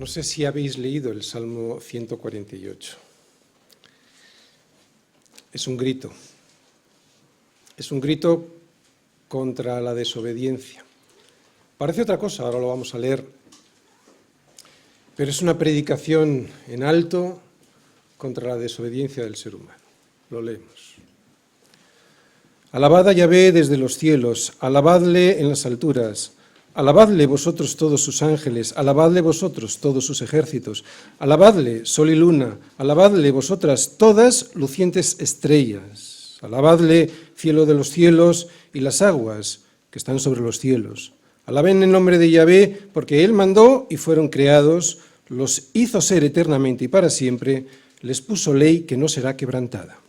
No sé si habéis leído el Salmo 148. Es un grito. Es un grito contra la desobediencia. Parece otra cosa, ahora lo vamos a leer, pero es una predicación en alto contra la desobediencia del ser humano. Lo leemos. Alabad a Yahvé desde los cielos, alabadle en las alturas, alabadle vosotros todos sus ángeles, alabadle vosotros todos sus ejércitos, alabadle sol y luna, alabadle vosotras todas lucientes estrellas, alabadle cielo de los cielos y las aguas que están sobre los cielos. Alaben el nombre de Yahvé, porque Él mandó y fueron creados, los hizo ser eternamente y para siempre, les puso ley que no será quebrantada.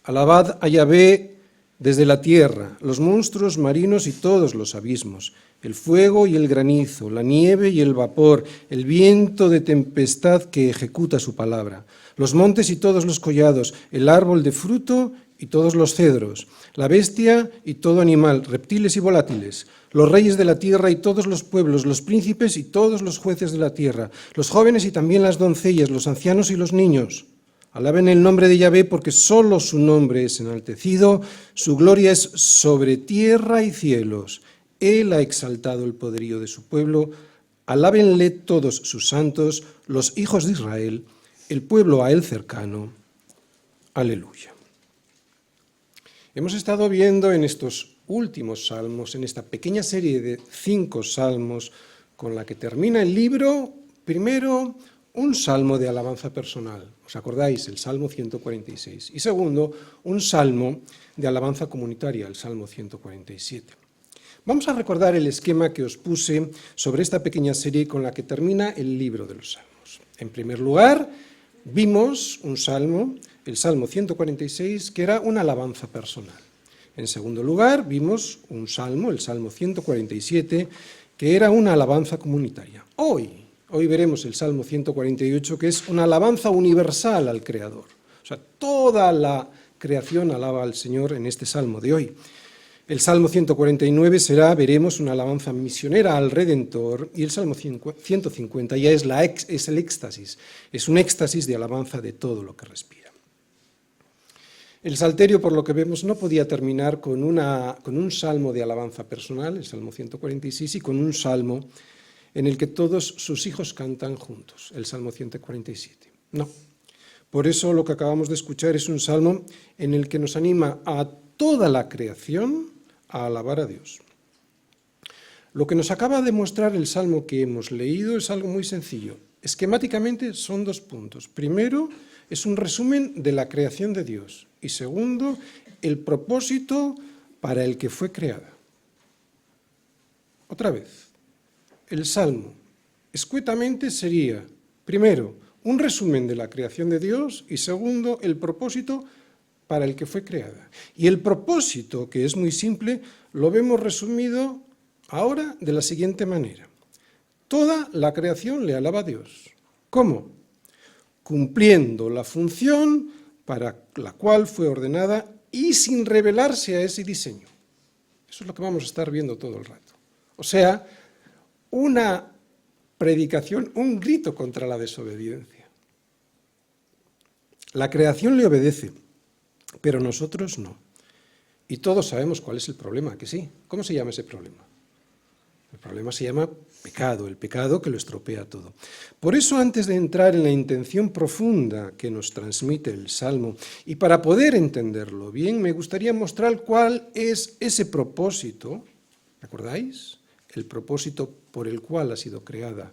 Alabad a Yahvé desde la tierra, los monstruos marinos y todos los abismos, el fuego y el granizo, la nieve y el vapor, el viento de tempestad que ejecuta su palabra, los montes y todos los collados, el árbol de fruto y todos los cedros, la bestia y todo animal, reptiles y volátiles, los reyes de la tierra y todos los pueblos, los príncipes y todos los jueces de la tierra, los jóvenes y también las doncellas, los ancianos y los niños. Alaben el nombre de Yahvé porque solo su nombre es enaltecido, su gloria es sobre tierra y cielos. Él ha exaltado el poderío de su pueblo. Alábenle todos sus santos, los hijos de Israel, el pueblo a él cercano. Aleluya. Hemos estado viendo en estos últimos salmos, en esta pequeña serie de 5 salmos, con la que termina el libro, primero, un salmo de alabanza personal, ¿os acordáis? El Salmo 146. Y segundo, un salmo de alabanza comunitaria, el Salmo 147. Vamos a recordar el esquema que os puse sobre esta pequeña serie con la que termina el libro de los salmos. En primer lugar, vimos un salmo, el Salmo 146, que era una alabanza personal. En segundo lugar, vimos un salmo, el Salmo 147, que era una alabanza comunitaria. Hoy veremos el Salmo 148, que es una alabanza universal al Creador. O sea, toda la creación alaba al Señor en este Salmo de hoy. El Salmo 149 será, veremos, una alabanza misionera al Redentor, y el Salmo 150 ya es el éxtasis, es un éxtasis de alabanza de todo lo que respira. El Salterio, por lo que vemos, no podía terminar con un salmo de alabanza personal, el Salmo 146, y con un salmo en el que todos sus hijos cantan juntos, el Salmo 147. No. Por eso lo que acabamos de escuchar es un salmo en el que nos anima a toda la creación a alabar a Dios. Lo que nos acaba de mostrar el salmo que hemos leído es algo muy sencillo. Esquemáticamente son 2 puntos. Primero, es un resumen de la creación de Dios. Y segundo, el propósito para el que fue creada. Otra vez. El Salmo, escuetamente, sería, primero, un resumen de la creación de Dios y segundo, el propósito para el que fue creada. Y el propósito, que es muy simple, lo vemos resumido ahora de la siguiente manera. Toda la creación le alaba a Dios. ¿Cómo? Cumpliendo la función para la cual fue ordenada y sin rebelarse a ese diseño. Eso es lo que vamos a estar viendo todo el rato. O sea, una predicación, un grito contra la desobediencia. La creación le obedece, pero nosotros no. Y todos sabemos cuál es el problema, que sí. ¿Cómo se llama ese problema? El problema se llama pecado, el pecado que lo estropea todo. Por eso, antes de entrar en la intención profunda que nos transmite el Salmo, y para poder entenderlo bien, me gustaría mostrar cuál es ese propósito, ¿recordáis? El propósito por el cual ha sido creada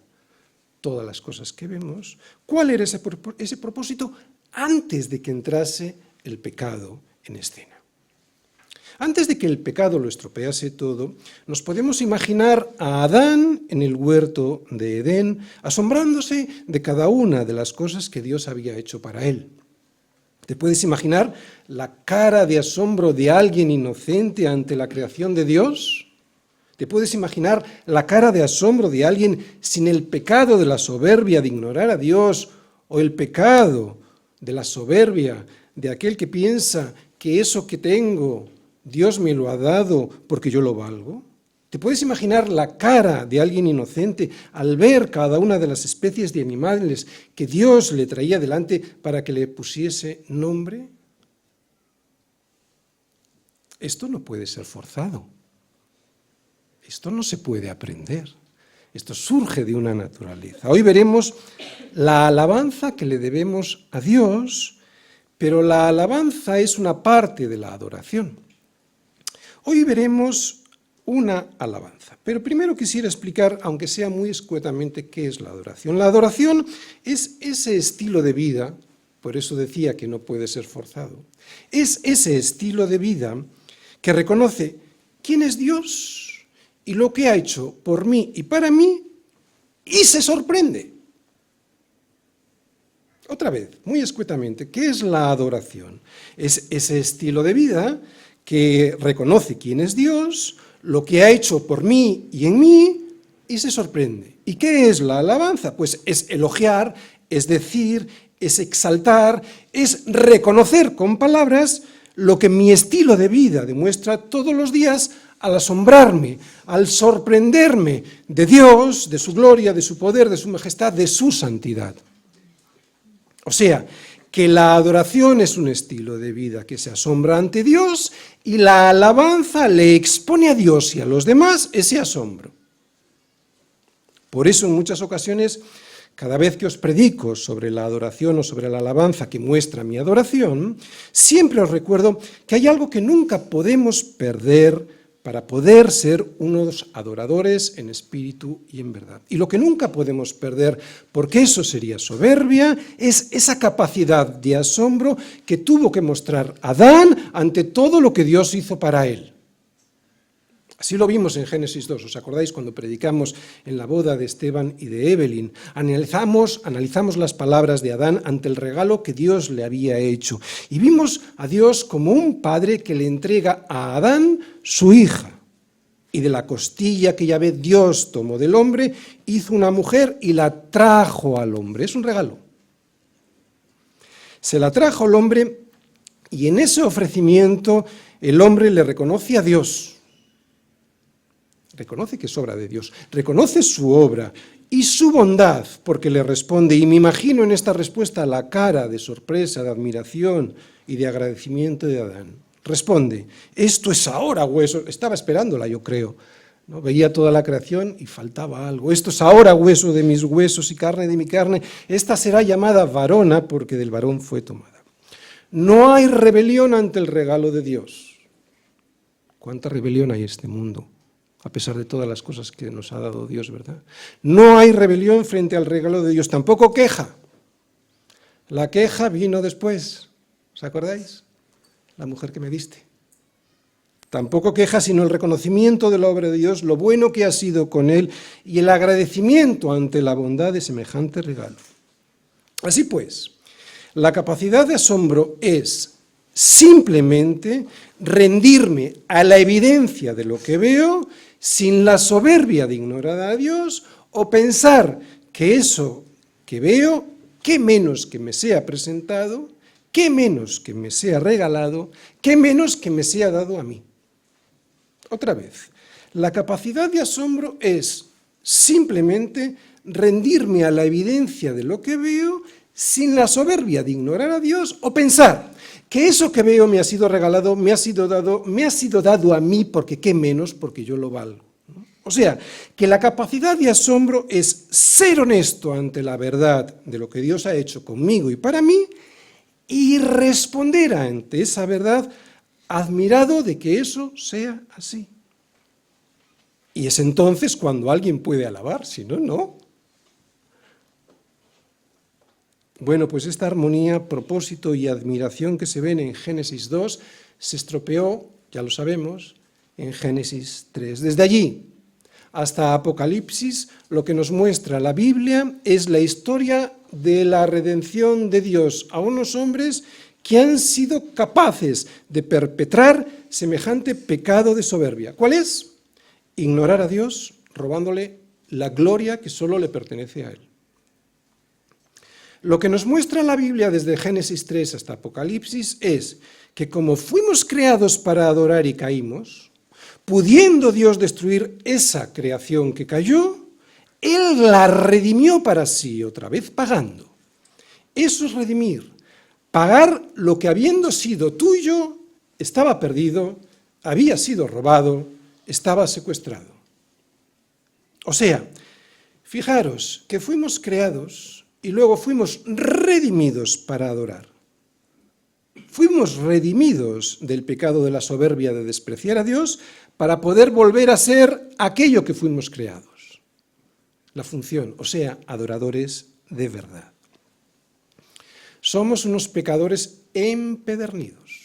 todas las cosas que vemos. ¿Cuál era ese propósito antes de que entrase el pecado en escena? Antes de que el pecado lo estropease todo, nos podemos imaginar a Adán en el huerto de Edén, asombrándose de cada una de las cosas que Dios había hecho para él. ¿Te puedes imaginar la cara de asombro de alguien inocente ante la creación de Dios? ¿Te puedes imaginar la cara de asombro de alguien sin el pecado de la soberbia de ignorar a Dios o el pecado de la soberbia de aquel que piensa que eso que tengo Dios me lo ha dado porque yo lo valgo? ¿Te puedes imaginar la cara de alguien inocente al ver cada una de las especies de animales que Dios le traía delante para que le pusiese nombre? Esto no puede ser forzado. Esto no se puede aprender. Esto surge de una naturaleza. Hoy veremos la alabanza que le debemos a Dios, pero la alabanza es una parte de la adoración. Hoy veremos una alabanza, pero primero quisiera explicar, aunque sea muy escuetamente, qué es la adoración. La adoración es ese estilo de vida, por eso decía que no puede ser forzado, es ese estilo de vida que reconoce quién es Dios y lo que ha hecho por mí y para mí, y se sorprende. Otra vez, muy escuetamente, ¿qué es la adoración? Es ese estilo de vida que reconoce quién es Dios, lo que ha hecho por mí y en mí, y se sorprende. ¿Y qué es la alabanza? Pues es elogiar, es decir, es exaltar, es reconocer con palabras lo que mi estilo de vida demuestra todos los días al asombrarme, al sorprenderme de Dios, de su gloria, de su poder, de su majestad, de su santidad. O sea, que la adoración es un estilo de vida que se asombra ante Dios y la alabanza le expone a Dios y a los demás ese asombro. Por eso en muchas ocasiones, cada vez que os predico sobre la adoración o sobre la alabanza que muestra mi adoración, siempre os recuerdo que hay algo que nunca podemos perder para poder ser unos adoradores en espíritu y en verdad. Y lo que nunca podemos perder, porque eso sería soberbia, es esa capacidad de asombro que tuvo que mostrar Adán ante todo lo que Dios hizo para él. Así lo vimos en Génesis 2, ¿os acordáis cuando predicamos en la boda de Esteban y de Evelyn? Analizamos las palabras de Adán ante el regalo que Dios le había hecho. Y vimos a Dios como un padre que le entrega a Adán su hija. Y de la costilla que Yahvé Dios tomó del hombre, hizo una mujer y la trajo al hombre. Es un regalo. Se la trajo al hombre y en ese ofrecimiento el hombre le reconoce a Dios. Reconoce que es obra de Dios, reconoce su obra y su bondad, porque le responde, y me imagino en esta respuesta la cara de sorpresa, de admiración y de agradecimiento de Adán. Responde, esto es ahora hueso, estaba esperándola yo creo, ¿no? Veía toda la creación y faltaba algo, esto es ahora hueso de mis huesos y carne de mi carne, esta será llamada varona porque del varón fue tomada. No hay rebelión ante el regalo de Dios. ¿Cuánta rebelión hay en este mundo? A pesar de todas las cosas que nos ha dado Dios, ¿verdad? No hay rebelión frente al regalo de Dios, tampoco queja. La queja vino después, ¿os acordáis? La mujer que me diste. Tampoco queja, sino el reconocimiento de la obra de Dios, lo bueno que ha sido con él y el agradecimiento ante la bondad de semejante regalo. Así pues, la capacidad de asombro es simplemente rendirme a la evidencia de lo que veo sin la soberbia de ignorar a Dios o pensar que eso que veo, qué menos que me sea presentado, qué menos que me sea regalado, qué menos que me sea dado a mí. Otra vez, la capacidad de asombro es simplemente rendirme a la evidencia de lo que veo sin la soberbia de ignorar a Dios o pensar que eso que veo me ha sido regalado, me ha sido dado a mí porque qué menos, porque yo lo valgo. O sea, que la capacidad de asombro es ser honesto ante la verdad de lo que Dios ha hecho conmigo y para mí y responder ante esa verdad admirado de que eso sea así. Y es entonces cuando alguien puede alabar, si no, no. Bueno, pues esta armonía, propósito y admiración que se ven en Génesis 2 se estropeó, ya lo sabemos, en Génesis 3. Desde allí hasta Apocalipsis, lo que nos muestra la Biblia es la historia de la redención de Dios a unos hombres que han sido capaces de perpetrar semejante pecado de soberbia. ¿Cuál es? Ignorar a Dios, robándole la gloria que solo le pertenece a Él. Lo que nos muestra la Biblia desde Génesis 3 hasta Apocalipsis es que como fuimos creados para adorar y caímos, Pudiendo Dios destruir esa creación que cayó, Él la redimió para sí, otra vez pagando. Eso es redimir. Pagar lo que habiendo sido tuyo, estaba perdido, había sido robado, estaba secuestrado. O sea, fijaros que fuimos creados y luego fuimos redimidos para adorar. Fuimos redimidos del pecado de la soberbia de despreciar a Dios para poder volver a ser aquello que fuimos creados. La función, o sea, adoradores de verdad. Somos unos pecadores empedernidos,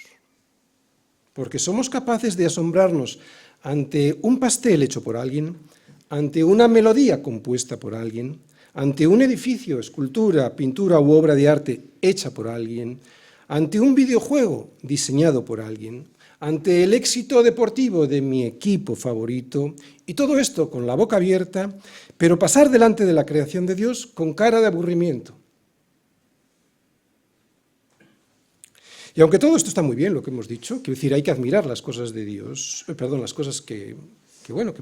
porque somos capaces de asombrarnos ante un pastel hecho por alguien, ante una melodía compuesta por alguien, ante un edificio, escultura, pintura u obra de arte hecha por alguien, ante un videojuego diseñado por alguien, ante el éxito deportivo de mi equipo favorito, y todo esto con la boca abierta, pero pasar delante de la creación de Dios con cara de aburrimiento. Y aunque todo esto está muy bien, lo que hemos dicho, quiero decir, hay que admirar las cosas de Dios, las cosas que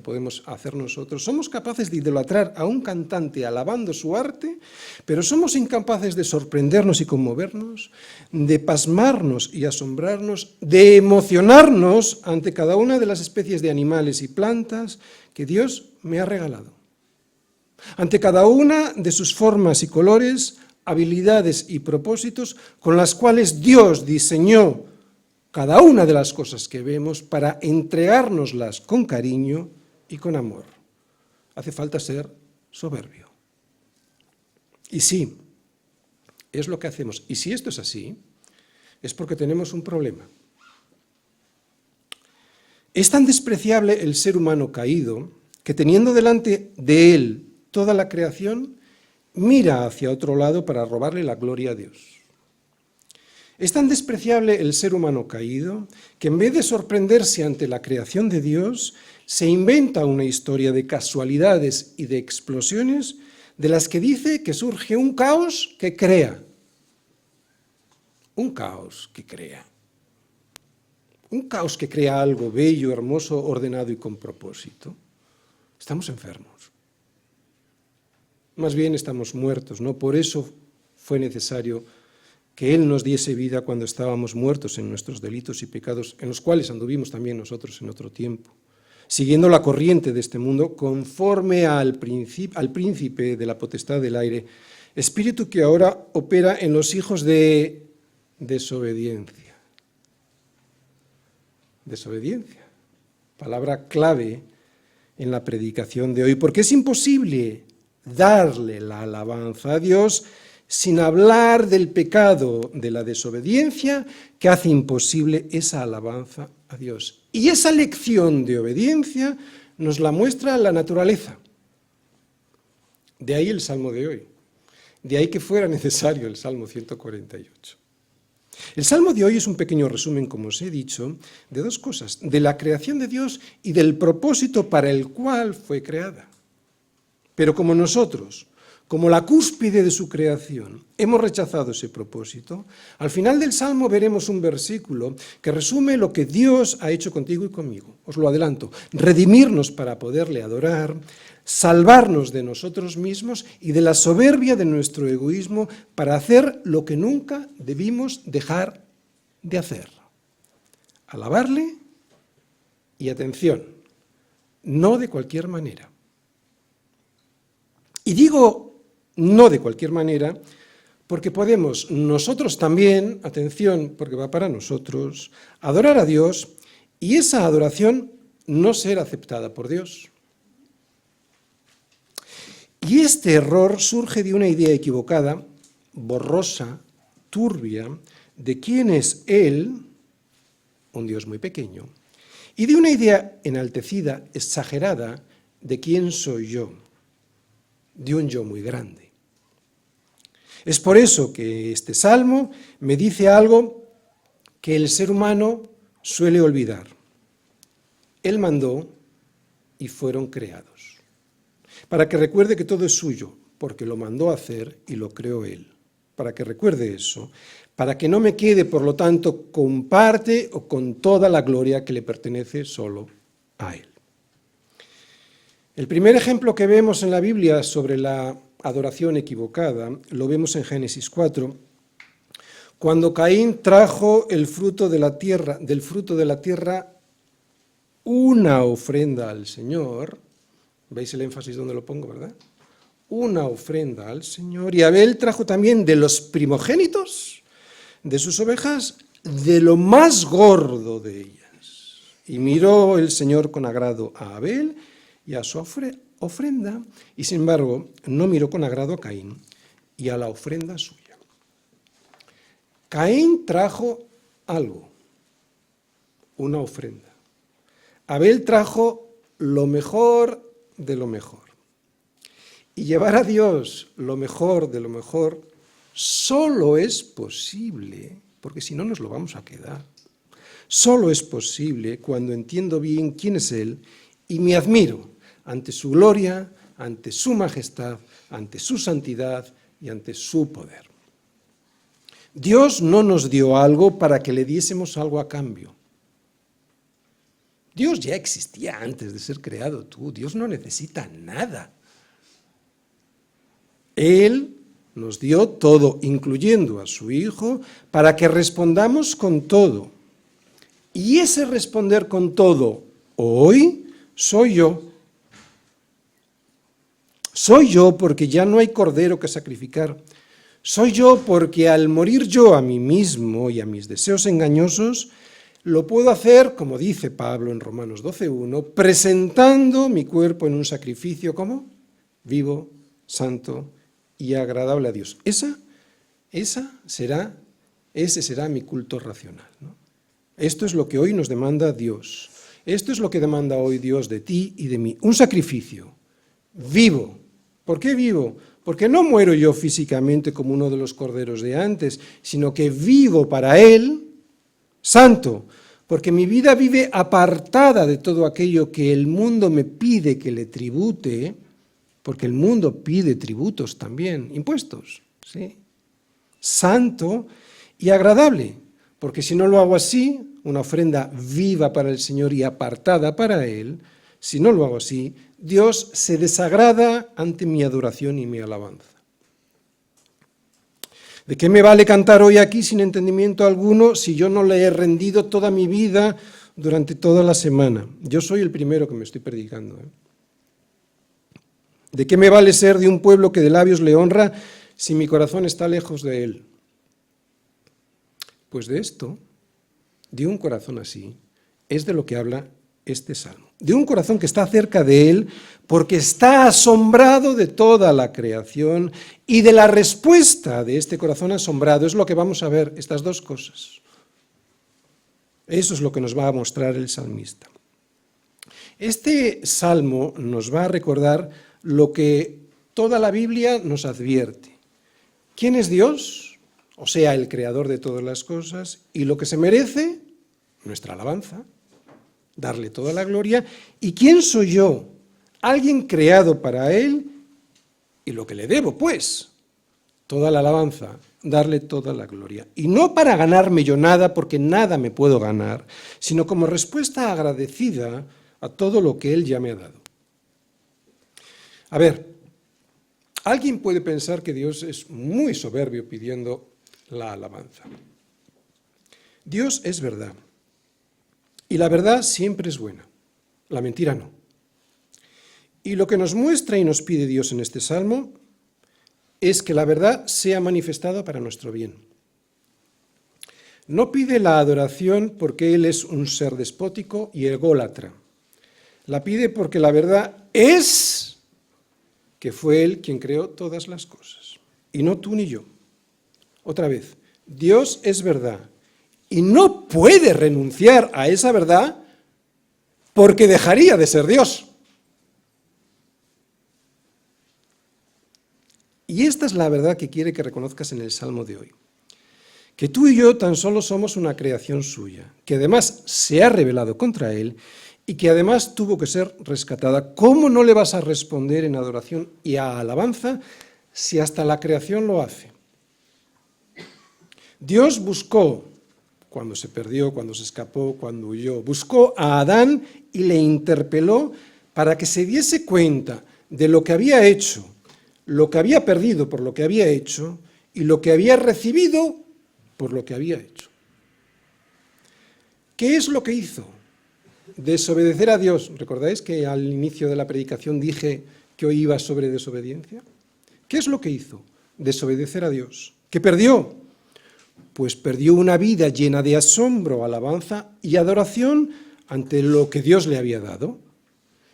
podemos hacer nosotros. Somos capaces de idolatrar a un cantante alabando su arte, pero somos incapaces de sorprendernos y conmovernos, de pasmarnos y asombrarnos, de emocionarnos ante cada una de las especies de animales y plantas que Dios me ha regalado. Ante cada una de sus formas y colores, habilidades y propósitos con las cuales Dios diseñó cada una de las cosas que vemos para entregárnoslas con cariño y con amor. Hace falta ser soberbio. Y sí, es lo que hacemos. Y si esto es así, es porque tenemos un problema. Es tan despreciable el ser humano caído que teniendo delante de él toda la creación, mira hacia otro lado para robarle la gloria a Dios. Es tan despreciable el ser humano caído que en vez de sorprenderse ante la creación de Dios, se inventa una historia de casualidades y de explosiones de las que dice que surge un caos que crea. Un caos que crea. Un caos que crea algo bello, hermoso, ordenado y con propósito. Estamos enfermos. Más bien estamos muertos, ¿no? Por eso fue necesario que Él nos diese vida cuando estábamos muertos en nuestros delitos y pecados, en los cuales anduvimos también nosotros en otro tiempo, siguiendo la corriente de este mundo, conforme al príncipe de la potestad del aire, espíritu que ahora opera en los hijos de desobediencia. Desobediencia, palabra clave en la predicación de hoy, porque es imposible darle la alabanza a Dios sin hablar del pecado de la desobediencia que hace imposible esa alabanza a Dios. Y esa lección de obediencia nos la muestra la naturaleza. De ahí el Salmo de hoy. De ahí que fuera necesario el Salmo 148. El Salmo de hoy es un pequeño resumen, como os he dicho, de dos cosas, de la creación de Dios y del propósito para el cual fue creada. Pero como nosotros, como la cúspide de su creación, hemos rechazado ese propósito, al final del Salmo veremos un versículo que resume lo que Dios ha hecho contigo y conmigo. Os lo adelanto, redimirnos para poderle adorar, salvarnos de nosotros mismos y de la soberbia de nuestro egoísmo para hacer lo que nunca debimos dejar de hacer. Alabarle y, atención, no de cualquier manera. Y digo no de cualquier manera porque podemos nosotros también, atención, porque va para nosotros, adorar a Dios y esa adoración no ser aceptada por Dios. Y este error surge de una idea equivocada, borrosa, turbia, de quién es Él, un Dios muy pequeño, y de una idea enaltecida, exagerada, de quién soy yo, de un yo muy grande. Es por eso que este salmo me dice algo que el ser humano suele olvidar. Él mandó y fueron creados. Para que recuerde que todo es suyo, porque lo mandó a hacer y lo creó Él. Para que recuerde eso, para que no me quede, por lo tanto, con parte o con toda la gloria que le pertenece solo a él. El primer ejemplo que vemos en la Biblia sobre la adoración equivocada lo vemos en Génesis 4, cuando Caín trajo del fruto de la tierra una ofrenda al Señor. ¿Veis el énfasis donde lo pongo, verdad? Una ofrenda al Señor. Y Abel trajo también de los primogénitos de sus ovejas, de lo más gordo de ellas. Y miró el Señor con agrado a Abel y a su ofrenda, y sin embargo no miró con agrado a Caín y a la ofrenda suya. Caín trajo algo, una ofrenda. Abel trajo lo mejor de lo mejor. Y llevar a Dios lo mejor de lo mejor solo es posible, porque si no nos lo vamos a quedar, solo es posible cuando entiendo bien quién es Él y me admiro ante su gloria, ante su majestad, ante su santidad y ante su poder. Dios no nos dio algo para que le diésemos algo a cambio. Dios ya existía antes de ser creado tú. Dios no necesita nada. Él nos dio todo, incluyendo a su Hijo, para que respondamos con todo. Y ese responder con todo hoy soy yo. Soy yo porque ya no hay cordero que sacrificar. Soy yo porque al morir yo a mí mismo y a mis deseos engañosos, lo puedo hacer, como dice Pablo en Romanos 12:1, presentando mi cuerpo en un sacrificio, ¿cómo? Vivo, santo y agradable a Dios. Ese será mi culto racional, ¿no? Esto es lo que hoy nos demanda Dios. Esto es lo que demanda hoy Dios de ti y de mí. Un sacrificio vivo. ¿Por qué vivo? Porque no muero yo físicamente como uno de los corderos de antes, sino que vivo para Él, santo, porque mi vida vive apartada de todo aquello que el mundo me pide que le tribute, porque el mundo pide tributos también, impuestos, ¿sí? Santo y agradable, porque si no lo hago así, una ofrenda viva para el Señor y apartada para Él, si no lo hago así, Dios se desagrada ante mi adoración y mi alabanza. ¿De qué me vale cantar hoy aquí sin entendimiento alguno si yo no le he rendido toda mi vida durante toda la semana? Yo soy el primero que me estoy predicando, ¿eh? ¿De qué me vale ser de un pueblo que de labios le honra si mi corazón está lejos de él? Pues de esto, de un corazón así, es de lo que habla este salmo. De un corazón que está cerca de él porque está asombrado de toda la creación y de la respuesta de este corazón asombrado es lo que vamos a ver, estas dos cosas. Eso es lo que nos va a mostrar el salmista. Este salmo nos va a recordar lo que toda la Biblia nos advierte. ¿Quién es Dios? O sea, el creador de todas las cosas, y lo que se merece, nuestra alabanza, darle toda la gloria. ¿Y quién soy yo? Alguien creado para Él, y lo que le debo, pues, toda la alabanza, darle toda la gloria. Y no para ganarme yo nada, porque nada me puedo ganar, sino como respuesta agradecida a todo lo que Él ya me ha dado. A ver, alguien puede pensar que Dios es muy soberbio pidiendo la alabanza. Dios es verdad. Y la verdad siempre es buena, la mentira no. Y lo que nos muestra y nos pide Dios en este salmo es que la verdad sea manifestada para nuestro bien. No pide la adoración porque Él es un ser despótico y ególatra. La pide porque la verdad es que fue Él quien creó todas las cosas, y no tú ni yo. Otra vez, Dios es verdad. Y no puede renunciar a esa verdad porque dejaría de ser Dios. Y esta es la verdad que quiere que reconozcas en el Salmo de hoy. Que tú y yo tan solo somos una creación suya, que además se ha rebelado contra Él y que además tuvo que ser rescatada. ¿Cómo no le vas a responder en adoración y a alabanza si hasta la creación lo hace? Dios buscó, cuando se perdió, cuando se escapó, cuando huyó, buscó a Adán y le interpeló para que se diese cuenta de lo que había hecho, lo que había perdido por lo que había hecho y lo que había recibido por lo que había hecho. ¿Qué es lo que hizo? Desobedecer a Dios. ¿Recordáis que al inicio de la predicación dije que hoy iba sobre desobediencia? ¿Qué es lo que hizo? Desobedecer a Dios. ¿Qué perdió? Pues perdió una vida llena de asombro, alabanza y adoración ante lo que Dios le había dado.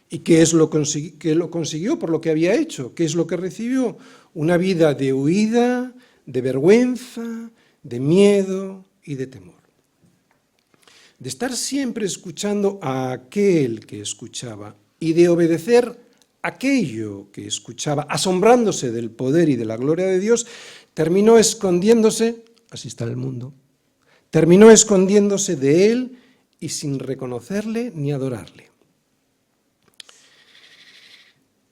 ¿Y qué es lo que lo consiguió por lo que había hecho? ¿Qué es lo que recibió? Una vida de huida, de vergüenza, de miedo y de temor. De estar siempre escuchando a aquel que escuchaba y de obedecer aquello que escuchaba, asombrándose del poder y de la gloria de Dios, terminó escondiéndose, así está el mundo, terminó escondiéndose de él y sin reconocerle ni adorarle.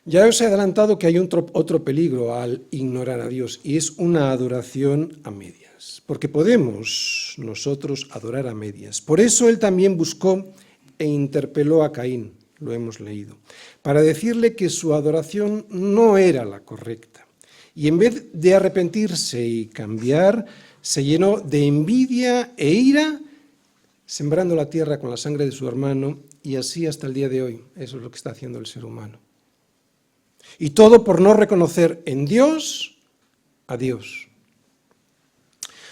Ya os he adelantado que hay otro peligro al ignorar a Dios, y es una adoración a medias, porque podemos nosotros adorar a medias. Por eso él también buscó e interpeló a Caín, lo hemos leído, para decirle que su adoración no era la correcta. Y en vez de arrepentirse y cambiar, se llenó de envidia e ira, sembrando la tierra con la sangre de su hermano, y así hasta el día de hoy. Eso es lo que está haciendo el ser humano. Y todo por no reconocer en Dios a Dios.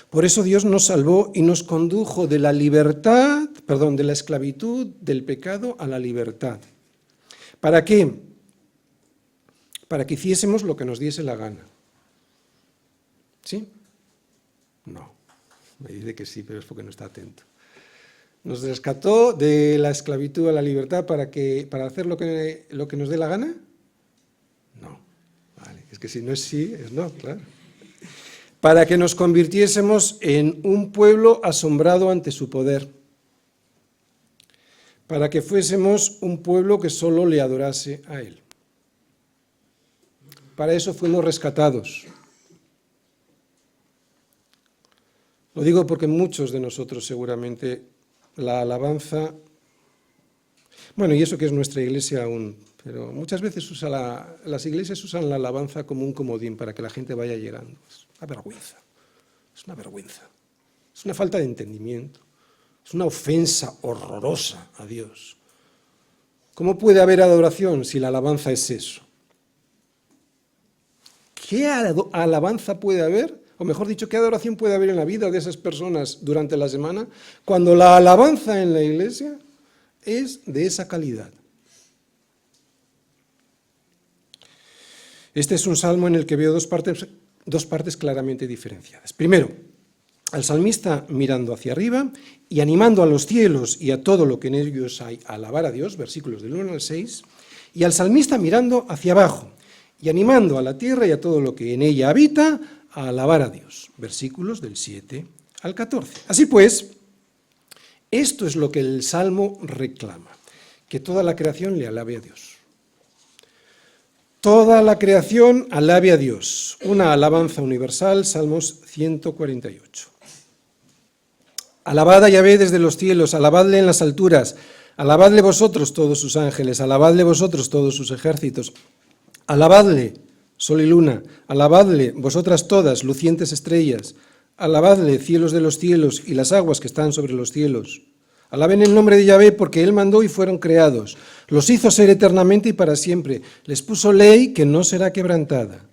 Por eso Dios nos salvó y nos condujo de la esclavitud, del pecado a la libertad. ¿Para qué? Para que hiciésemos lo que nos diese la gana. ¿Sí? No. Me dice que sí, pero es porque no está atento. ¿Nos rescató de la esclavitud a la libertad para hacer lo que nos dé la gana? No. Vale. Es que si no es sí, es no, claro. Para que nos convirtiésemos en un pueblo asombrado ante su poder. Para que fuésemos un pueblo que solo le adorase a Él. Para eso fuimos rescatados. Lo digo porque muchos de nosotros seguramente la alabanza, bueno, y eso que es nuestra iglesia aún, pero muchas veces las iglesias usan la alabanza como un comodín para que la gente vaya llegando. Es una vergüenza, es una vergüenza, es una falta de entendimiento, es una ofensa horrorosa a Dios. ¿Cómo puede haber adoración si la alabanza es eso? ¿Qué alabanza puede haber? O mejor dicho, ¿qué adoración puede haber en la vida de esas personas durante la semana cuando la alabanza en la iglesia es de esa calidad? Este es un salmo en el que veo dos partes claramente diferenciadas. Primero, al salmista mirando hacia arriba y animando a los cielos y a todo lo que en ellos hay a alabar a Dios, versículos del 1 al 6, y al salmista mirando hacia abajo y animando a la tierra y a todo lo que en ella habita a alabar a Dios, versículos del 7 al 14. Así pues, esto es lo que el Salmo reclama, que toda la creación le alabe a Dios. Toda la creación alabe a Dios. Una alabanza universal, Salmos 148. Alabad a Yahvé desde los cielos, alabadle en las alturas, alabadle vosotros todos sus ángeles, alabadle vosotros todos sus ejércitos, alabadle, sol y luna, alabadle, vosotras todas, lucientes estrellas, alabadle, cielos de los cielos y las aguas que están sobre los cielos. Alaben el nombre de Yahvé porque Él mandó y fueron creados. Los hizo ser eternamente y para siempre. Les puso ley que no será quebrantada.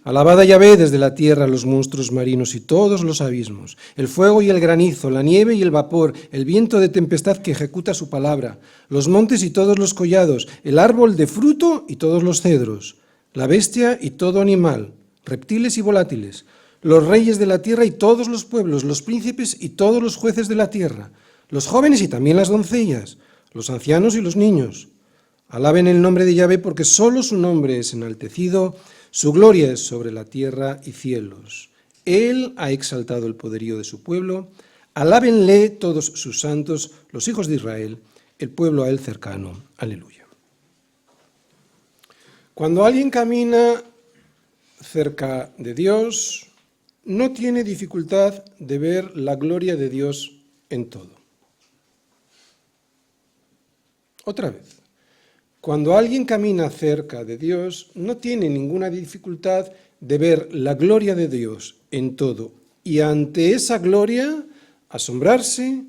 Alabad a Yahvé desde la tierra, los monstruos marinos y todos los abismos, el fuego y el granizo, la nieve y el vapor, el viento de tempestad que ejecuta su palabra, los montes y todos los collados, el árbol de fruto y todos los cedros, la bestia y todo animal, reptiles y volátiles, los reyes de la tierra y todos los pueblos, los príncipes y todos los jueces de la tierra, los jóvenes y también las doncellas, los ancianos y los niños. Alaben el nombre de Yahvé porque solo su nombre es enaltecido, su gloria es sobre la tierra y cielos. Él ha exaltado el poderío de su pueblo. Alábenle todos sus santos, los hijos de Israel, el pueblo a él cercano. Aleluya. Cuando alguien camina cerca de Dios, no tiene dificultad de ver la gloria de Dios en todo. Otra vez, cuando alguien camina cerca de Dios, no tiene ninguna dificultad de ver la gloria de Dios en todo, y ante esa gloria, asombrarse,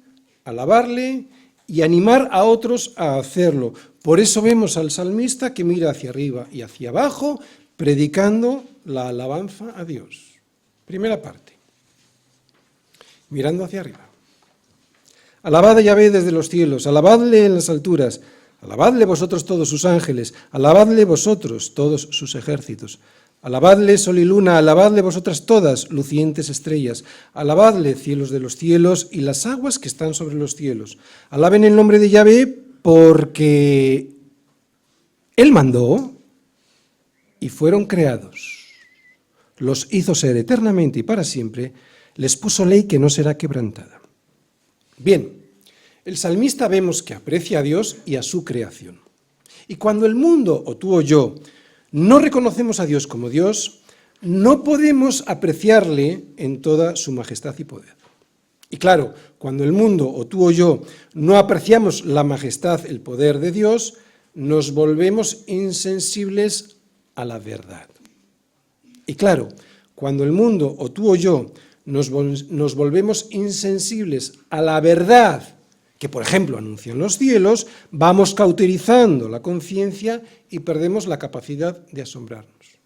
alabarle y animar a otros a hacerlo. Por eso vemos al salmista que mira hacia arriba y hacia abajo, predicando la alabanza a Dios. Primera parte, mirando hacia arriba. Alabad a Yahvé desde los cielos, alabadle en las alturas, alabadle vosotros todos sus ángeles, alabadle vosotros todos sus ejércitos. Alabadle sol y luna, alabadle vosotras todas, lucientes estrellas, alabadle cielos de los cielos y las aguas que están sobre los cielos. Alaben el nombre de Yahvé porque Él mandó y fueron creados. Los hizo ser eternamente y para siempre, les puso ley que no será quebrantada. Bien, el salmista vemos que aprecia a Dios y a su creación. Y cuando el mundo, o tú o yo, no reconocemos a Dios como Dios, no podemos apreciarle en toda su majestad y poder. Y claro, cuando el mundo, o tú o yo, no apreciamos la majestad, el poder de Dios, nos volvemos insensibles a la verdad. Y claro, cuando el mundo, o tú o yo, nos volvemos insensibles a la verdad que, por ejemplo, anuncian los cielos, vamos cauterizando la conciencia y perdemos la capacidad de asombrarnos.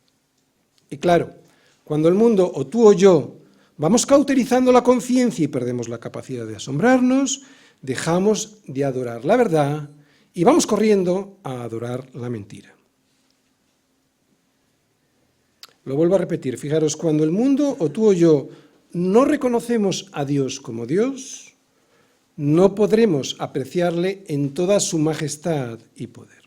Y claro, cuando el mundo, o tú o yo, vamos cauterizando la conciencia y perdemos la capacidad de asombrarnos, dejamos de adorar la verdad y vamos corriendo a adorar la mentira. Lo vuelvo a repetir, fijaros, cuando el mundo, o tú o yo, no reconocemos a Dios como Dios, no podremos apreciarle en toda su majestad y poder.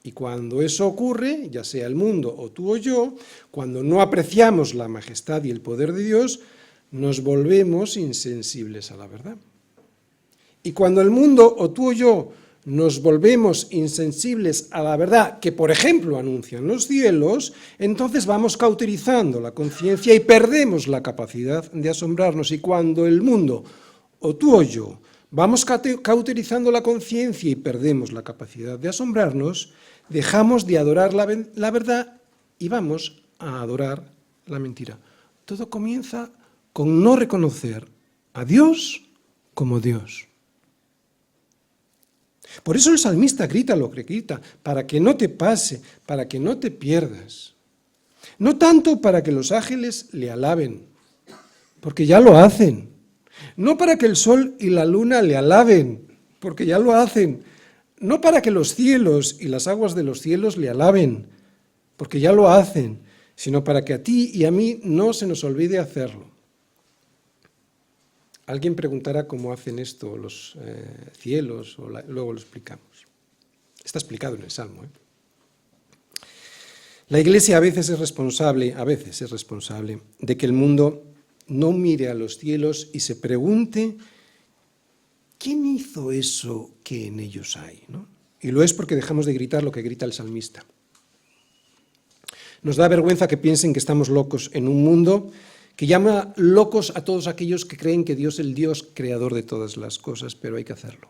Y cuando eso ocurre, ya sea el mundo o tú o yo, cuando no apreciamos la majestad y el poder de Dios, nos volvemos insensibles a la verdad. Y cuando el mundo o tú o yo nos volvemos insensibles a la verdad que, por ejemplo, anuncian los cielos, entonces vamos cauterizando la conciencia y perdemos la capacidad de asombrarnos. Y cuando el mundo, o tú o yo, vamos cauterizando la conciencia y perdemos la capacidad de asombrarnos, dejamos de adorar la verdad y vamos a adorar la mentira. Todo comienza con no reconocer a Dios como Dios. Por eso el salmista grita lo que grita, para que no te pase, para que no te pierdas. No tanto para que los ángeles le alaben, porque ya lo hacen. No para que el sol y la luna le alaben, porque ya lo hacen. No para que los cielos y las aguas de los cielos le alaben, porque ya lo hacen, sino para que a ti y a mí no se nos olvide hacerlo. Alguien preguntará cómo hacen esto los cielos, luego lo explicamos. Está explicado en el Salmo. La Iglesia a veces es responsable de que el mundo no mire a los cielos y se pregunte ¿quién hizo eso que en ellos hay? ¿No? Y lo es porque dejamos de gritar lo que grita el salmista. Nos da vergüenza que piensen que estamos locos en un mundo que llama locos a todos aquellos que creen que Dios es el Dios creador de todas las cosas, pero hay que hacerlo.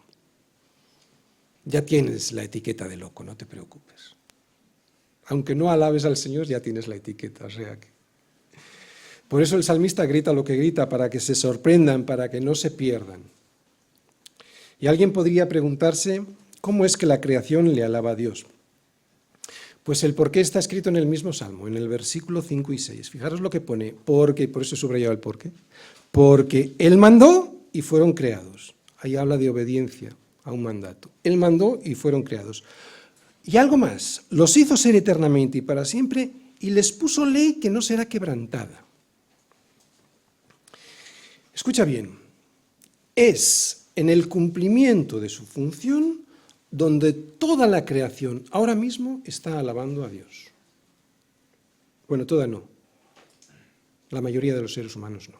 Ya tienes la etiqueta de loco, no te preocupes. Aunque no alabes al Señor, ya tienes la etiqueta, o sea que... Por eso el salmista grita lo que grita, para que se sorprendan, para que no se pierdan. Y alguien podría preguntarse, ¿cómo es que la creación le alaba a Dios? Pues el porqué está escrito en el mismo Salmo, en el versículo 5 y 6. Fijaros lo que pone, porque, por eso he subrayado el porqué, porque Él mandó y fueron creados. Ahí habla de obediencia a un mandato. Él mandó y fueron creados. Y algo más, los hizo ser eternamente y para siempre y les puso ley que no será quebrantada. Escucha bien, es en el cumplimiento de su función donde toda la creación ahora mismo está alabando a Dios. Bueno, toda no. La mayoría de los seres humanos no.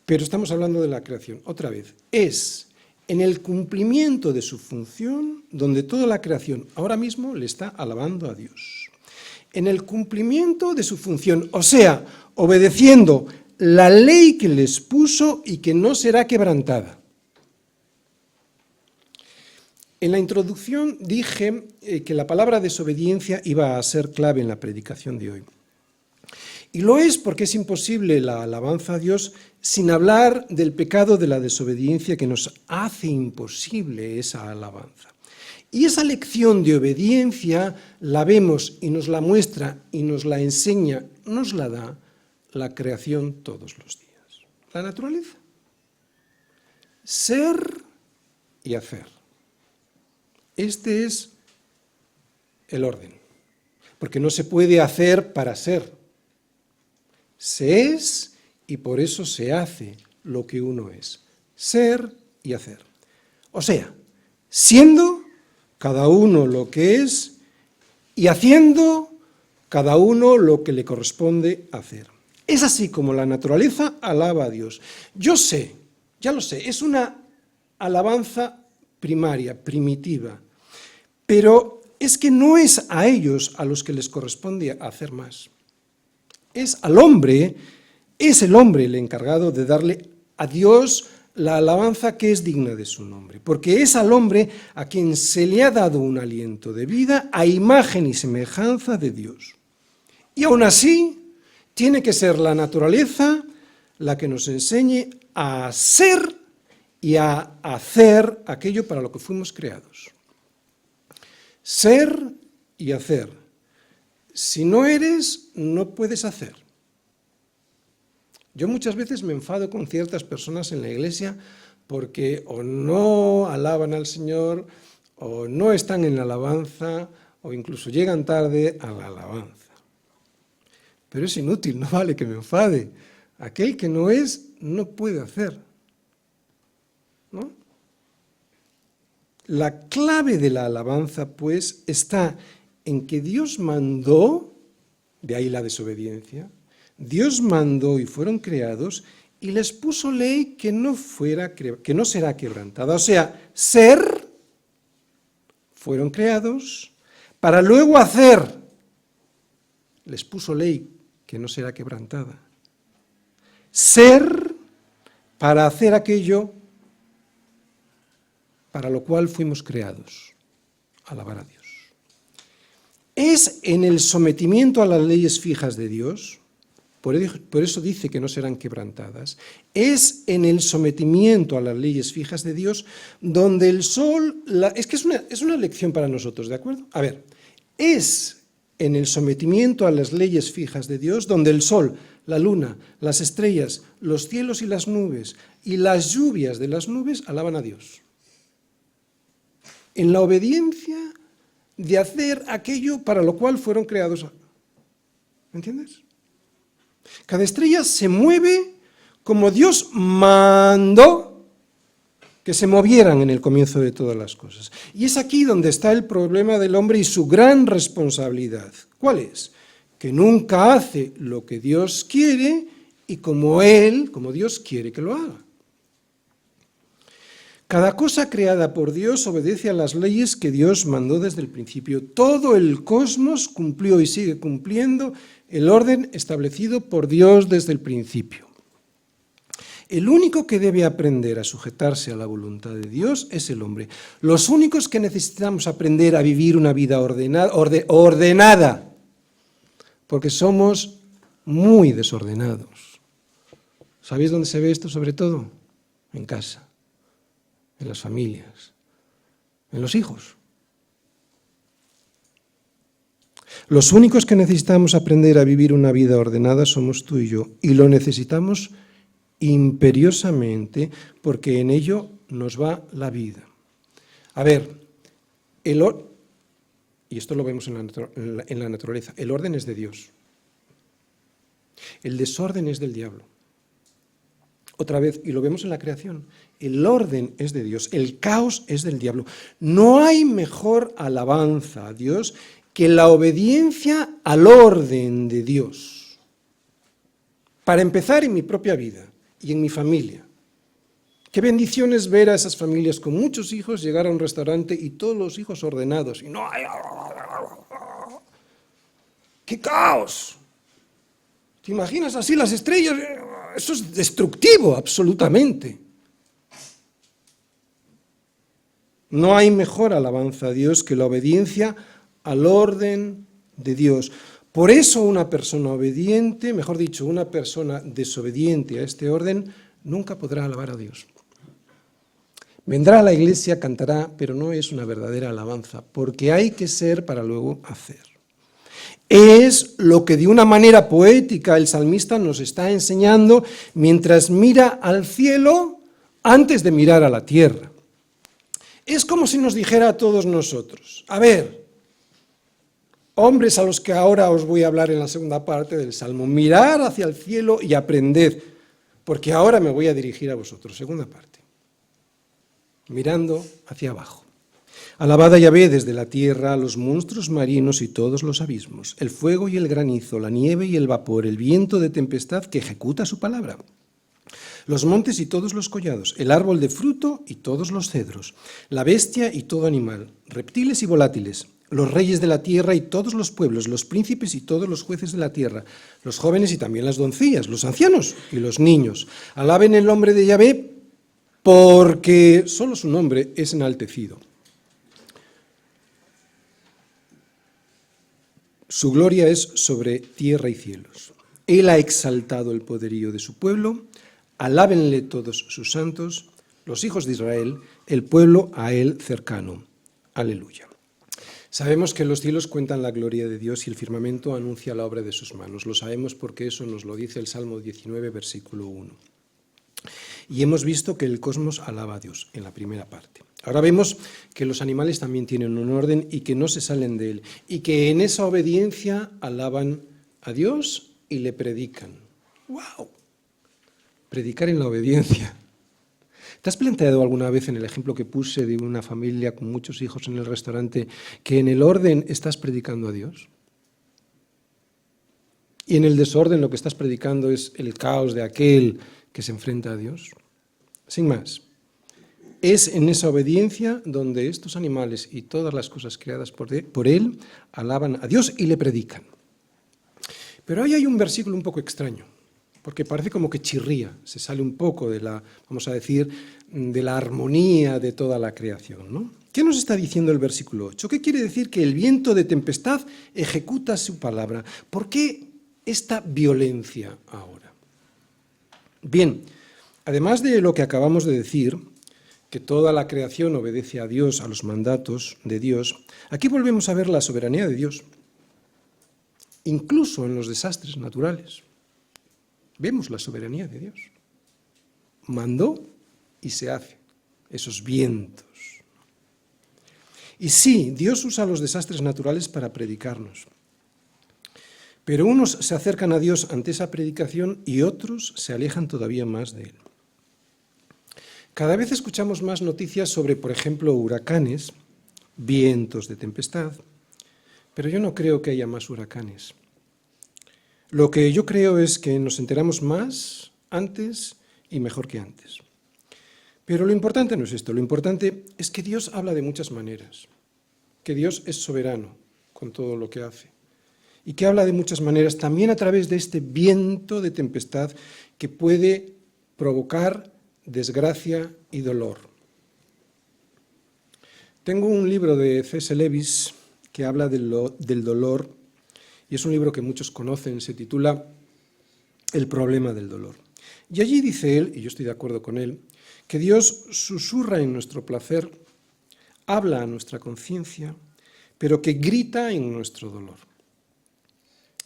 Pero estamos hablando de la creación. Otra vez, es en el cumplimiento de su función donde toda la creación ahora mismo le está alabando a Dios. En el cumplimiento de su función, o sea, obedeciendo la ley que les puso y que no será quebrantada. En la introducción dije que la palabra desobediencia iba a ser clave en la predicación de hoy. Y lo es porque es imposible la alabanza a Dios sin hablar del pecado de la desobediencia que nos hace imposible esa alabanza. Y esa lección de obediencia la vemos y nos la muestra y nos la enseña, nos la da la creación todos los días. La naturaleza. Ser y hacer. Este es el orden. Porque no se puede hacer para ser. Se es y por eso se hace lo que uno es. Ser y hacer. O sea, siendo cada uno lo que es y haciendo cada uno lo que le corresponde hacer. Es así como la naturaleza alaba a Dios. Yo sé, ya lo sé, es una alabanza primaria, primitiva, pero es que no es a ellos a los que les corresponde hacer más. Es al hombre, es el hombre el encargado de darle a Dios la alabanza que es digna de su nombre, porque es al hombre a quien se le ha dado un aliento de vida a imagen y semejanza de Dios. Y aún así, tiene que ser la naturaleza la que nos enseñe a ser y a hacer aquello para lo que fuimos creados. Ser y hacer. Si no eres, no puedes hacer. Yo muchas veces me enfado con ciertas personas en la iglesia porque o no alaban al Señor, o no están en la alabanza, o incluso llegan tarde a la alabanza. Pero es inútil, no vale que me enfade. Aquel que no es, no puede hacer. ¿No? La clave de la alabanza, pues, está en que Dios mandó, de ahí la desobediencia, Dios mandó y fueron creados y les puso ley que no será quebrantada. O sea, ser, fueron creados, para luego hacer, les puso ley que no será quebrantada. Ser, para hacer aquello para lo cual fuimos creados, alabar a Dios. Es en el sometimiento a las leyes fijas de Dios, por eso dice que no serán quebrantadas, es en el sometimiento a las leyes fijas de Dios donde el sol, es una lección para nosotros, ¿de acuerdo? A ver, es en el sometimiento a las leyes fijas de Dios donde el sol, la luna, las estrellas, los cielos y las nubes y las lluvias de las nubes alaban a Dios. En la obediencia de hacer aquello para lo cual fueron creados. ¿Me entiendes? Cada estrella se mueve como Dios mandó que se movieran en el comienzo de todas las cosas. Y es aquí donde está el problema del hombre y su gran responsabilidad. ¿Cuál es? Que nunca hace lo que Dios quiere y como Dios quiere que lo haga. Cada cosa creada por Dios obedece a las leyes que Dios mandó desde el principio. Todo el cosmos cumplió y sigue cumpliendo el orden establecido por Dios desde el principio. El único que debe aprender a sujetarse a la voluntad de Dios es el hombre. Los únicos que necesitamos aprender a vivir una vida ordenada, porque somos muy desordenados. ¿Sabéis dónde se ve esto sobre todo? En casa. En las familias, en los hijos. Los únicos que necesitamos aprender a vivir una vida ordenada somos tú y yo, y lo necesitamos imperiosamente porque en ello nos va la vida. A ver, y esto lo vemos en la naturaleza, el orden es de Dios, el desorden es del diablo. Otra vez, y lo vemos en la creación, el orden es de Dios, el caos es del diablo. No hay mejor alabanza a Dios que la obediencia al orden de Dios. Para empezar, en mi propia vida y en mi familia. Qué bendición es ver a esas familias con muchos hijos llegar a un restaurante y todos los hijos ordenados. Y no hay... ¡Qué caos! ¿Te imaginas así las estrellas? Eso es destructivo, absolutamente. No hay mejor alabanza a Dios que la obediencia al orden de Dios. Por eso una persona obediente, mejor dicho, una persona desobediente a este orden, nunca podrá alabar a Dios. Vendrá a la iglesia, cantará, pero no es una verdadera alabanza, porque hay que ser para luego hacer. Es lo que de una manera poética el salmista nos está enseñando mientras mira al cielo antes de mirar a la tierra. Es como si nos dijera a todos nosotros, a ver, hombres a los que ahora os voy a hablar en la segunda parte del Salmo, mirad hacia el cielo y aprended, porque ahora me voy a dirigir a vosotros. Segunda parte, mirando hacia abajo. Alabad a Yahvé desde la tierra, los monstruos marinos y todos los abismos, el fuego y el granizo, la nieve y el vapor, el viento de tempestad que ejecuta su palabra. Los montes y todos los collados, el árbol de fruto y todos los cedros, la bestia y todo animal, reptiles y volátiles, los reyes de la tierra y todos los pueblos, los príncipes y todos los jueces de la tierra, los jóvenes y también las doncellas, los ancianos y los niños. Alaben el nombre de Yahvé, porque solo su nombre es enaltecido. Su gloria es sobre tierra y cielos. Él ha exaltado el poderío de su pueblo. Alábenle todos sus santos, los hijos de Israel, el pueblo a él cercano. Aleluya. Sabemos que los cielos cuentan la gloria de Dios y el firmamento anuncia la obra de sus manos. Lo sabemos porque eso nos lo dice el Salmo 19, versículo 1. Y hemos visto que el cosmos alaba a Dios en la primera parte. Ahora vemos que los animales también tienen un orden y que no se salen de él, y que en esa obediencia alaban a Dios y le predican. ¡Wow! Predicar en la obediencia. ¿Te has planteado alguna vez en el ejemplo que puse de una familia con muchos hijos en el restaurante que en el orden estás predicando a Dios? Y en el desorden lo que estás predicando es el caos de aquel que se enfrenta a Dios. Sin más, es en esa obediencia donde estos animales y todas las cosas creadas por Él alaban a Dios y le predican. Pero ahí hay un versículo un poco extraño, porque parece como que chirría, se sale un poco de la, vamos a decir, de la armonía de toda la creación, ¿no? ¿Qué nos está diciendo el versículo 8? ¿Qué quiere decir que el viento de tempestad ejecuta su palabra? ¿Por qué esta violencia ahora? Bien, además de lo que acabamos de decir, que toda la creación obedece a Dios, a los mandatos de Dios, aquí volvemos a ver la soberanía de Dios, incluso en los desastres naturales. Vemos la soberanía de Dios. Mandó y se hace, esos vientos. Y sí, Dios usa los desastres naturales para predicarnos. Pero unos se acercan a Dios ante esa predicación y otros se alejan todavía más de Él. Cada vez escuchamos más noticias sobre, por ejemplo, huracanes, vientos de tempestad, pero yo no creo que haya más huracanes. Lo que yo creo es que nos enteramos más antes y mejor que antes. Pero lo importante no es esto, lo importante es que Dios habla de muchas maneras, que Dios es soberano con todo lo que hace y que habla de muchas maneras también a través de este viento de tempestad que puede provocar desgracia y dolor. Tengo un libro de C.S. Lewis que habla del dolor. Y es un libro que muchos conocen, se titula El problema del dolor. Y allí dice él, y yo estoy de acuerdo con él, que Dios susurra en nuestro placer, habla a nuestra conciencia, pero que grita en nuestro dolor.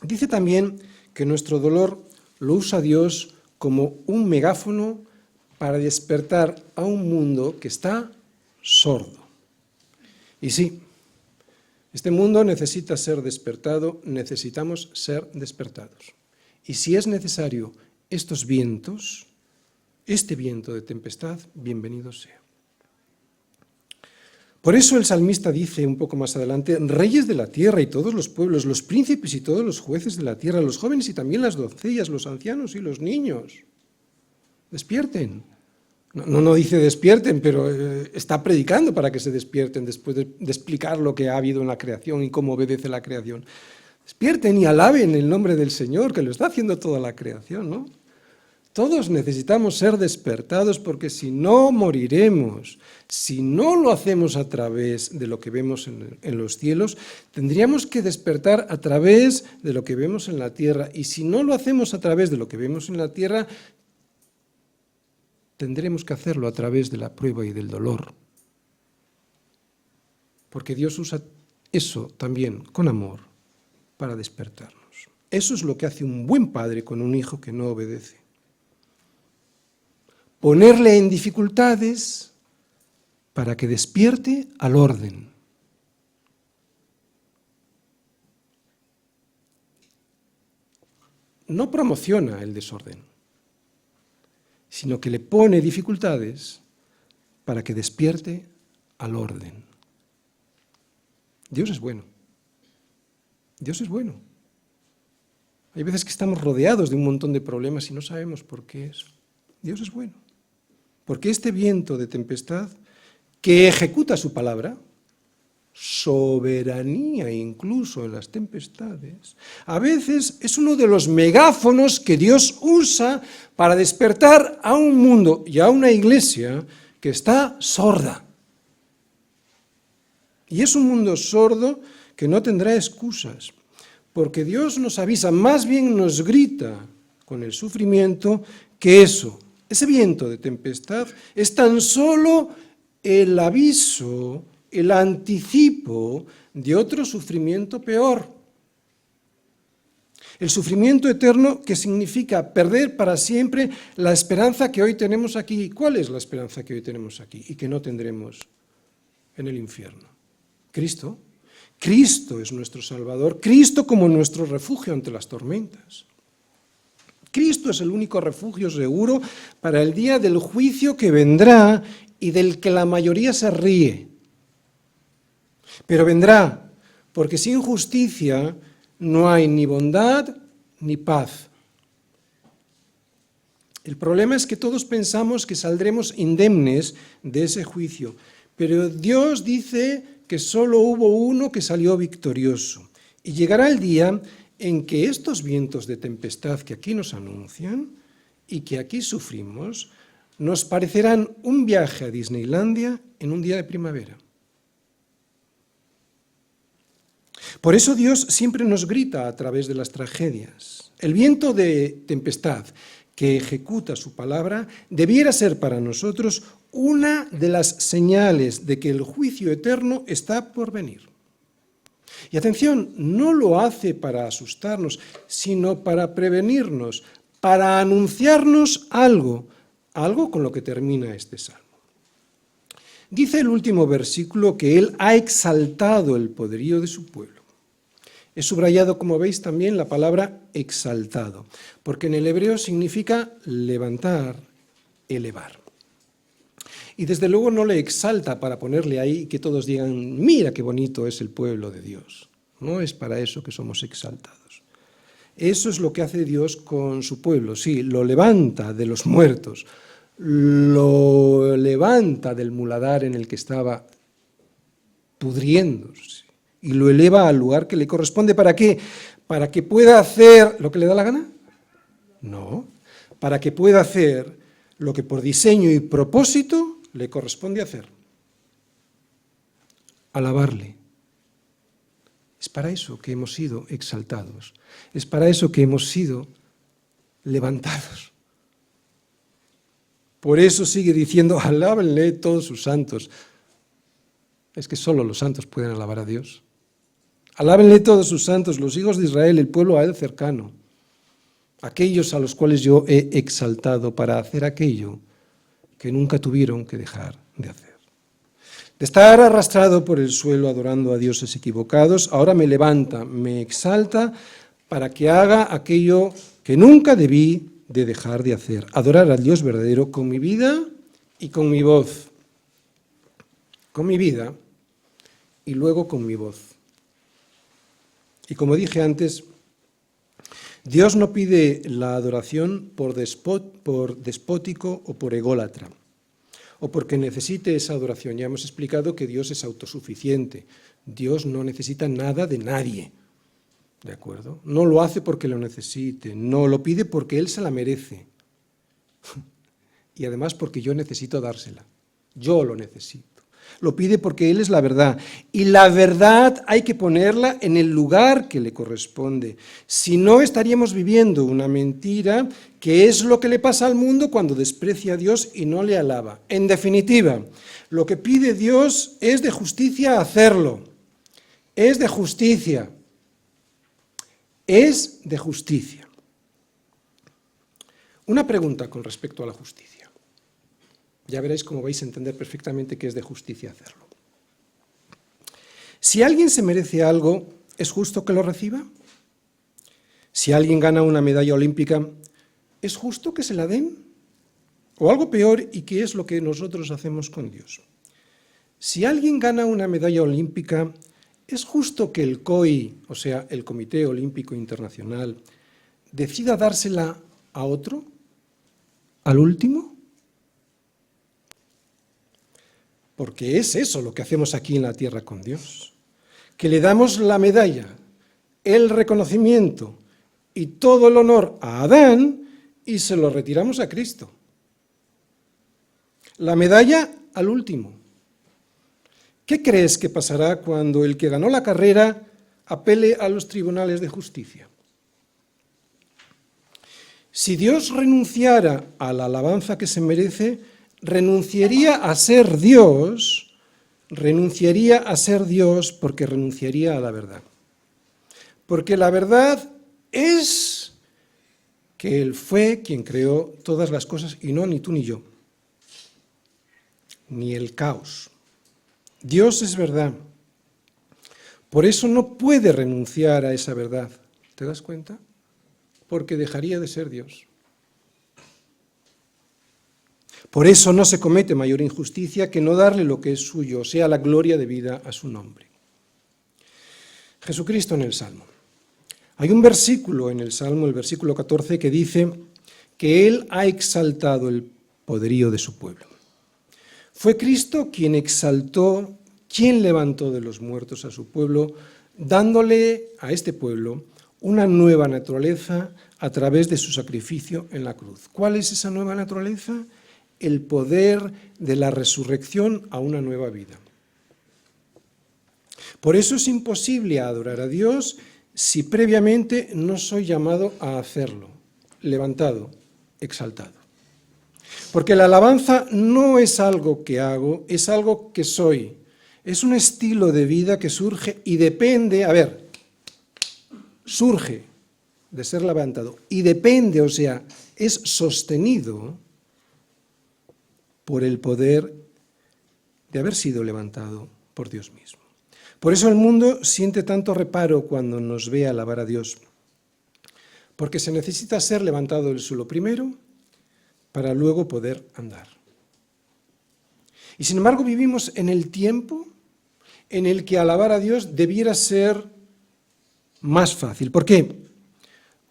Dice también que nuestro dolor lo usa Dios como un megáfono para despertar a un mundo que está sordo. Y sí, este mundo necesita ser despertado, necesitamos ser despertados. Y si es necesario estos vientos, este viento de tempestad, bienvenido sea. Por eso el salmista dice un poco más adelante, reyes de la tierra y todos los pueblos, los príncipes y todos los jueces de la tierra, los jóvenes y también las doncellas, los ancianos y los niños, despierten. No dice despierten, pero está predicando para que se despierten después de explicar lo que ha habido en la creación y cómo obedece la creación. Despierten y alaben el nombre del Señor, que lo está haciendo toda la creación, ¿no? Todos necesitamos ser despertados porque si no moriremos. Si no lo hacemos a través de lo que vemos en los cielos, tendríamos que despertar a través de lo que vemos en la tierra. Y si no lo hacemos a través de lo que vemos en la tierra, tendremos que hacerlo a través de la prueba y del dolor. Porque Dios usa eso también con amor para despertarnos. Eso es lo que hace un buen padre con un hijo que no obedece. Ponerle en dificultades para que despierte al orden. No promociona el desorden, sino que le pone dificultades para que despierte al orden. Dios es bueno. Dios es bueno. Hay veces que estamos rodeados de un montón de problemas y no sabemos por qué es. Dios es bueno. Porque este viento de tempestad que ejecuta su palabra, soberanía incluso en las tempestades, a veces es uno de los megáfonos que Dios usa para despertar a un mundo y a una iglesia que está sorda. Y es un mundo sordo que no tendrá excusas, porque Dios nos avisa, más bien nos grita con el sufrimiento que eso. Ese viento de tempestad es tan solo el aviso, el anticipo de otro sufrimiento peor. El sufrimiento eterno que significa perder para siempre la esperanza que hoy tenemos aquí. ¿Cuál es la esperanza que hoy tenemos aquí y que no tendremos en el infierno? Cristo. Cristo es nuestro Salvador, Cristo como nuestro refugio ante las tormentas. Cristo es el único refugio seguro para el día del juicio que vendrá y del que la mayoría se ríe. Pero vendrá, porque sin justicia no hay ni bondad ni paz. El problema es que todos pensamos que saldremos indemnes de ese juicio, pero Dios dice que solo hubo uno que salió victorioso. Y llegará el día en que estos vientos de tempestad que aquí nos anuncian y que aquí sufrimos, nos parecerán un viaje a Disneylandia en un día de primavera. Por eso Dios siempre nos grita a través de las tragedias. El viento de tempestad que ejecuta su palabra debiera ser para nosotros una de las señales de que el juicio eterno está por venir. Y atención, no lo hace para asustarnos, sino para prevenirnos, para anunciarnos algo con lo que termina este salmo. Dice el último versículo que Él ha exaltado el poderío de su pueblo. He subrayado, como veis, también la palabra exaltado, porque en el hebreo significa levantar, elevar. Y desde luego no le exalta para ponerle ahí y que todos digan, mira qué bonito es el pueblo de Dios. No es para eso que somos exaltados. Eso es lo que hace Dios con su pueblo, sí, lo levanta de los muertos, lo levanta del muladar en el que estaba pudriéndose y lo eleva al lugar que le corresponde. ¿Para qué? ¿Para que pueda hacer lo que le da la gana? No, para que pueda hacer lo que por diseño y propósito le corresponde hacer. Alabarle. Es para eso que hemos sido exaltados. Es para eso que hemos sido levantados. Por eso sigue diciendo, alábenle todos sus santos. Es que solo los santos pueden alabar a Dios. Alábenle todos sus santos, los hijos de Israel, el pueblo a él cercano. Aquellos a los cuales yo he exaltado para hacer aquello que nunca tuvieron que dejar de hacer. De estar arrastrado por el suelo adorando a dioses equivocados, ahora me levanta, me exalta para que haga aquello que nunca debí de dejar de hacer, adorar al Dios verdadero con mi vida y con mi voz. Con mi vida y luego con mi voz. Y como dije antes, Dios no pide la adoración por despótico o por ególatra, o porque necesite esa adoración. Ya hemos explicado que Dios es autosuficiente. Dios no necesita nada de nadie, ¿de acuerdo? No lo hace porque lo necesite, no lo pide porque Él se la merece. Y además porque yo necesito dársela. Yo lo necesito. Lo pide porque Él es la verdad. Y la verdad hay que ponerla en el lugar que le corresponde. Si no, estaríamos viviendo una mentira, que es lo que le pasa al mundo cuando desprecia a Dios y no le alaba. En definitiva, lo que pide Dios es de justicia hacerlo. Es de justicia. Es de justicia. Una pregunta con respecto a la justicia. Ya veréis cómo vais a entender perfectamente que es de justicia hacerlo. Si alguien se merece algo, ¿es justo que lo reciba? Si alguien gana una medalla olímpica, ¿es justo que se la den? O algo peor, ¿y qué es lo que nosotros hacemos con Dios? Si alguien gana una medalla olímpica, ¿es justo que el COI, o sea, el Comité Olímpico Internacional, decida dársela a otro, al último? Porque es eso lo que hacemos aquí en la tierra con Dios, que le damos la medalla, el reconocimiento y todo el honor a Adán y se lo retiramos a Cristo. La medalla al último. ¿Qué crees que pasará cuando el que ganó la carrera apele a los tribunales de justicia? Si Dios renunciara a la alabanza que se merece, renunciaría a ser Dios porque renunciaría a la verdad. Porque la verdad es que Él fue quien creó todas las cosas y no ni tú ni yo, ni el caos. Dios es verdad. Por eso no puede renunciar a esa verdad. ¿Te das cuenta? Porque dejaría de ser Dios. Por eso no se comete mayor injusticia que no darle lo que es suyo, o sea, la gloria debida a su nombre. Jesucristo en el Salmo. Hay un versículo en el Salmo, el versículo 14, que dice que Él ha exaltado el poderío de su pueblo. Fue Cristo quien exaltó, quien levantó de los muertos a su pueblo, dándole a este pueblo una nueva naturaleza a través de su sacrificio en la cruz. ¿Cuál es esa nueva naturaleza? El poder de la resurrección a una nueva vida. Por eso es imposible adorar a Dios si previamente no soy llamado a hacerlo, levantado, exaltado. Porque la alabanza no es algo que hago, es algo que soy. Es un estilo de vida que surge y depende, surge de ser levantado y depende, o sea, es sostenido por el poder de haber sido levantado por Dios mismo. Por eso el mundo siente tanto reparo cuando nos ve alabar a Dios, porque se necesita ser levantado del suelo primero para luego poder andar. Y sin embargo vivimos en el tiempo en el que alabar a Dios debiera ser más fácil. ¿Por qué?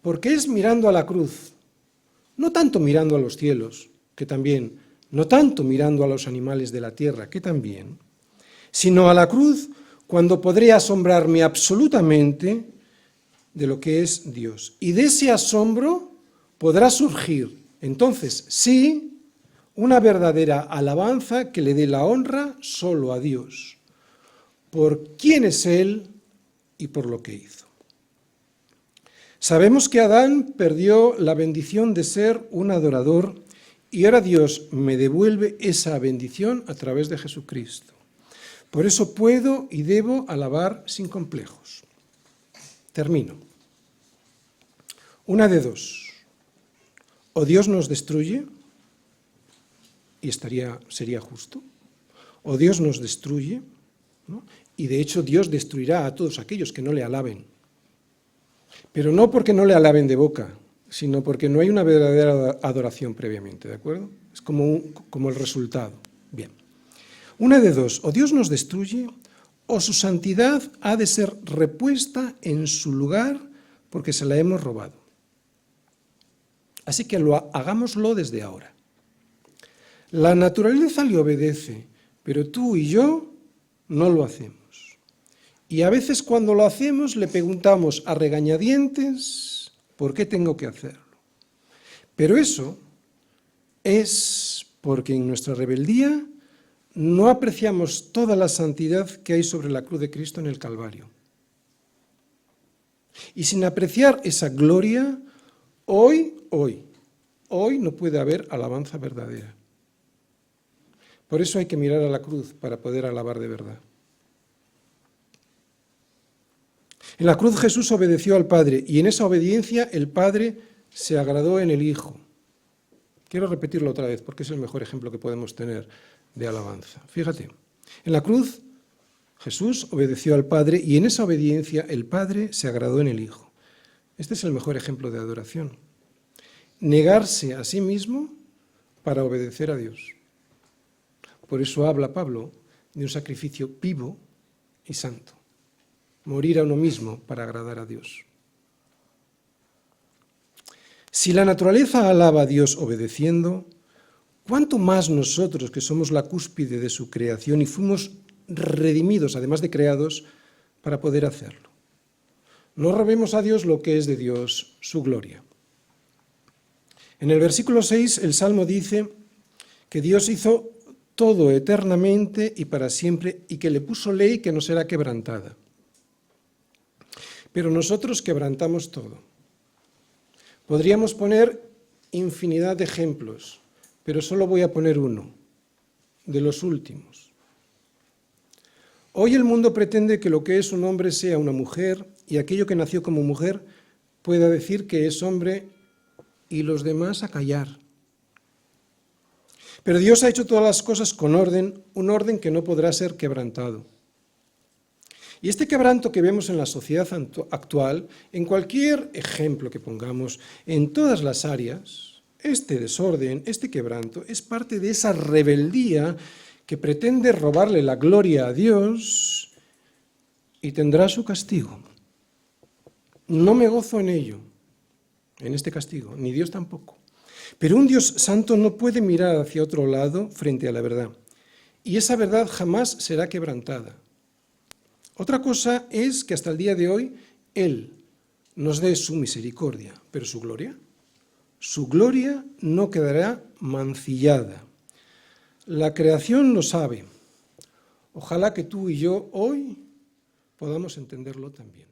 Porque es mirando a la cruz, no tanto mirando a los cielos, que también, no tanto mirando a los animales de la tierra, que también, sino a la cruz cuando podré asombrarme absolutamente de lo que es Dios. Y de ese asombro podrá surgir, entonces, sí, una verdadera alabanza que le dé la honra solo a Dios, por quién es Él y por lo que hizo. Sabemos que Adán perdió la bendición de ser un adorador y ahora Dios me devuelve esa bendición a través de Jesucristo. Por eso puedo y debo alabar sin complejos. Termino. Una de dos. O Dios nos destruye, y sería justo, o Dios nos destruye, ¿no? Y de hecho Dios destruirá a todos aquellos que no le alaben. Pero no porque no le alaben de boca, sino porque no hay una verdadera adoración previamente, ¿de acuerdo? Es como el resultado. Bien. Una de dos, o Dios nos destruye, o su santidad ha de ser repuesta en su lugar porque se la hemos robado. Así que hagámoslo desde ahora. La naturaleza le obedece, pero tú y yo no lo hacemos. Y a veces cuando lo hacemos le preguntamos a regañadientes, ¿por qué tengo que hacerlo? Pero eso es porque en nuestra rebeldía no apreciamos toda la santidad que hay sobre la cruz de Cristo en el Calvario. Y sin apreciar esa gloria, hoy no puede haber alabanza verdadera. Por eso hay que mirar a la cruz para poder alabar de verdad. En la cruz Jesús obedeció al Padre y en esa obediencia el Padre se agradó en el Hijo. Quiero repetirlo otra vez porque es el mejor ejemplo que podemos tener de alabanza. Fíjate, en la cruz Jesús obedeció al Padre y en esa obediencia el Padre se agradó en el Hijo. Este es el mejor ejemplo de adoración. Negarse a sí mismo para obedecer a Dios. Por eso habla Pablo de un sacrificio vivo y santo. Morir a uno mismo para agradar a Dios. Si la naturaleza alaba a Dios obedeciendo, ¿cuánto más nosotros que somos la cúspide de su creación y fuimos redimidos, además de creados, para poder hacerlo? No robemos a Dios lo que es de Dios, su gloria. En el versículo 6 el Salmo dice que Dios hizo todo eternamente y para siempre y que le puso ley que no será quebrantada. Pero nosotros quebrantamos todo. Podríamos poner infinidad de ejemplos, pero solo voy a poner uno, de los últimos. Hoy el mundo pretende que lo que es un hombre sea una mujer y aquello que nació como mujer pueda decir que es hombre y los demás a callar. Pero Dios ha hecho todas las cosas con orden, un orden que no podrá ser quebrantado. Y este quebranto que vemos en la sociedad actual, en cualquier ejemplo que pongamos, en todas las áreas, este desorden, este quebranto, es parte de esa rebeldía que pretende robarle la gloria a Dios y tendrá su castigo. No me gozo en ello, en este castigo, ni Dios tampoco. Pero un Dios santo no puede mirar hacia otro lado frente a la verdad. Y esa verdad jamás será quebrantada. Otra cosa es que hasta el día de hoy Él nos dé su misericordia, pero su gloria no quedará mancillada. La creación lo sabe. Ojalá que tú y yo hoy podamos entenderlo también.